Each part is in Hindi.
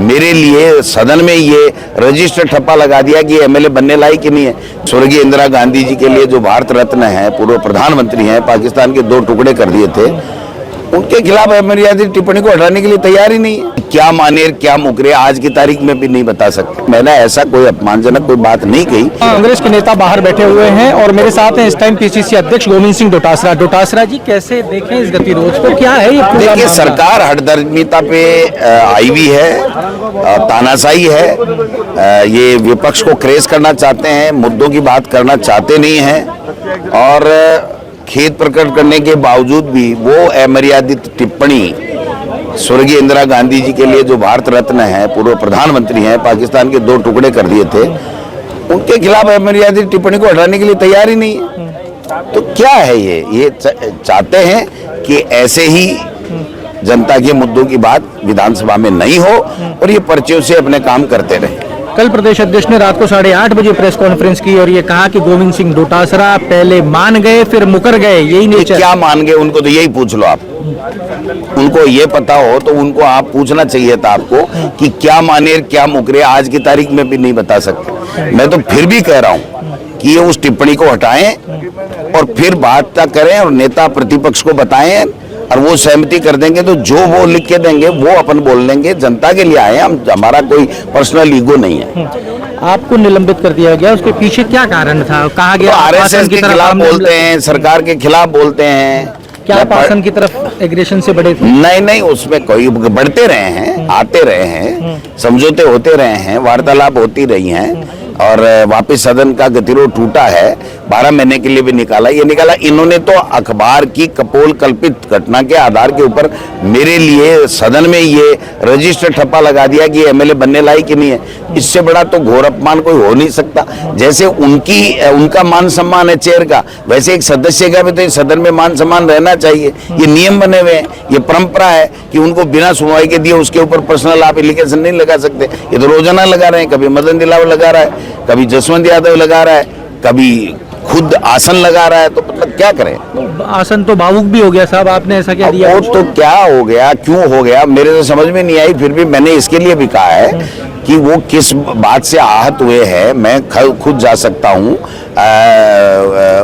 मेरे लिए सदन में ये रजिस्टर ठप्पा लगा दिया कि एमएलए बनने लायक ही नहीं है। स्वर्गीय इंदिरा गांधी जी के लिए जो भारत रत्न है, पूर्व प्रधानमंत्री हैं, पाकिस्तान के 2 टुकड़े कर दिए थे, उनके खिलाफ अमर्यादित टिप्पणी को हटाने के लिए तैयार ही नहीं है। क्या मानेर क्या मुकरे आज की तारीख में भी नहीं बता सकते। मैंने ऐसा कोई अपमानजनक कोई बात नहीं कही। कांग्रेस के नेता बाहर बैठे हुए हैं और मेरे साथ हैं इस टाइम पीसीसी अध्यक्ष गोविंद सिंह डोटासरा। डोटासरा जी, कैसे देखें इस गतिरोध को, क्या है ये? देखिए, सरकार हठधर्मिता पे आई हुई है, तानाशाही है। ये विपक्ष को क्रेज करना चाहते हैं, मुद्दों की बात करना चाहते नहीं हैं और खेद प्रकट करने के बावजूद भी वो अमर्यादित टिप्पणी स्वर्गीय इंदिरा गांधी जी के लिए जो भारत रत्न है, पूर्व प्रधानमंत्री हैं, पाकिस्तान के 2 टुकड़े कर दिए थे, उनके खिलाफ अमर्यादित टिप्पणी को हटाने के लिए तैयार ही नहीं है। तो क्या है ये चाहते हैं कि ऐसे ही जनता के मुद्दों की बात विधानसभा में नहीं हो और ये पर्चियों से अपने काम करते रहे। कल प्रदेश अध्यक्ष ने रात को 8:30 बजे प्रेस कॉन्फ्रेंस की और ये कहा कि गोविंद सिंह डोटासरा पहले मान गए फिर मुकर गए, यही नेचर। क्या मान गए, उनको तो यही पूछ लो आप। उनको ये पता हो तो उनको आप पूछना चाहिए था आपको कि क्या मानेर क्या मुकरे आज की तारीख में भी नहीं बता सकते। मैं तो फिर भी कह रहा हूँ कि ये उस टिप्पणी को हटाएं और फिर बात करें और नेता प्रतिपक्ष को बताएं और वो सहमति कर देंगे तो जो वो लिख के देंगे वो अपन बोल लेंगे। जनता के लिए आए हम, हमारा कोई पर्सनल ईगो नहीं है। आपको निलंबित कर दिया गया, उसके पीछे क्या कारण था? कहा गया आरएसएस के खिलाफ बोलते हैं, सरकार के खिलाफ बोलते हैं। क्या शासन की तरफ एग्रेशन से बढ़े थे? नहीं, उसमें कोई बढ़ते रहे हैं, आते रहे हैं, समझौते होते रहे हैं, वार्तालाप होती रही हैं और वापस सदन का गतिरोध टूटा है। 12 महीने के लिए भी निकाला। इन्होंने तो अखबार की कपोल कल्पित घटना के आधार के ऊपर मेरे लिए सदन में ये रजिस्टर ठप्पा लगा दिया कि एमएलए बनने लायक ही नहीं है। इससे बड़ा तो घोर अपमान कोई हो नहीं सकता। जैसे उनका मान सम्मान है चेयर का, वैसे एक सदस्य का भी तो सदन में मान सम्मान रहना चाहिए। ये नियम बने हुए हैं, ये परंपरा है कि उनको बिना सुनवाई के दिए उसके ऊपर पर्सनल आप एप्लीकेशन नहीं लगा सकते। ये तो रोजाना लगा रहे हैं, कभी मदन दिलावर लगा रहा है, कभी जसवंत यादव लगा रहा है, कभी खुद आसन लगा रहा है। तो मतलब क्या करें? आसन तो भावुक भी हो गया साहब, आपने ऐसा क्या दिया? वो तो क्या हो गया, क्यों हो गया, मेरे तो समझ में नहीं आई। फिर भी मैंने इसके लिए भी कहा है कि वो किस बात से आहत हुए हैं मैं खुद जा सकता हूँ,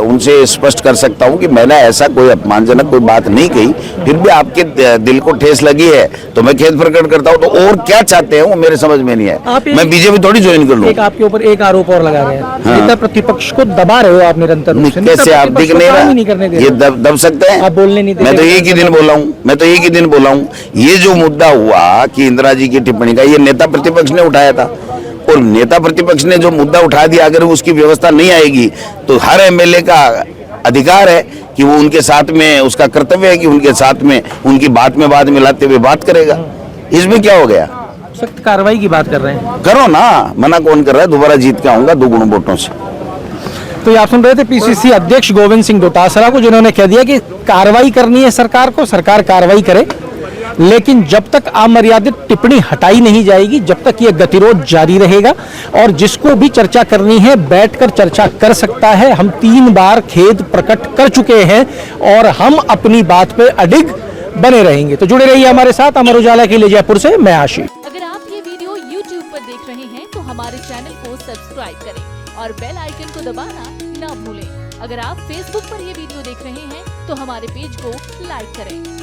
उनसे स्पष्ट कर सकता हूँ कि मैंने ऐसा कोई अपमानजनक कोई बात नहीं कही। फिर भी आपके दिल को ठेस लगी है तो मैं खेद प्रकट करता हूँ। तो और क्या चाहते हैं वो मेरे समझ में नहीं है। मैं बीजेपी थोड़ी ज्वाइन कर लूँ। एक आपके ऊपर एक आरोप और लगा रहे हैं, नेता प्रतिपक्ष को दबा रहे हो आप निरंतर रूप से। कैसे आप दिख नहीं रहा? ये दब सकते हैं? आप बोलने नहीं दे। मैं तो एक ही दिन बोला हूँ, ये जो मुद्दा हुआ कि इंदिरा जी की टिप्पणी का, ये नेता प्रतिपक्ष ने उठाया था और नेता प्रतिपक्ष ने जो मुद्दा उठा दिया, अगर उसकी व्यवस्था नहीं आएगी तो हर एमएलए का अधिकार है कि वो उनके साथ में, उसका कर्तव्य है कि उनके साथ में उनकी बात में बात मिलाते हुए बात करेगा। इसमें क्या हो गया? सख्त कार्रवाई की बात कर रहे हैं, करो ना, मना कौन कर रहा है? दोबारा जीत के आऊंगा 2 गुण वोटों से। तो ये आप सुन रहे थे पीसीसी अध्यक्ष गोविंद सिंह डोटासरा को, जिन्होंने कह दिया कि कार्रवाई करनी है सरकार को, सरकार कार्रवाई करे, लेकिन जब तक अमर्यादित टिप्पणी हटाई नहीं जाएगी, जब तक ये गतिरोध जारी रहेगा। और जिसको भी चर्चा करनी है बैठकर चर्चा कर सकता है। हम 3 बार खेद प्रकट कर चुके हैं और हम अपनी बात पे अडिग बने रहेंगे। तो जुड़े रहिए हमारे साथ। अमर उजाला के लिए जयपुर से मैं आशीष। अगर आप ये वीडियो YouTube पर देख रहे हैं तो हमारे चैनल को सब्सक्राइब करें और बेल आइकन को दबाना ना भूलें। अगर आप Facebook पर ये वीडियो देख रहे हैं तो हमारे पेज को लाइक करें।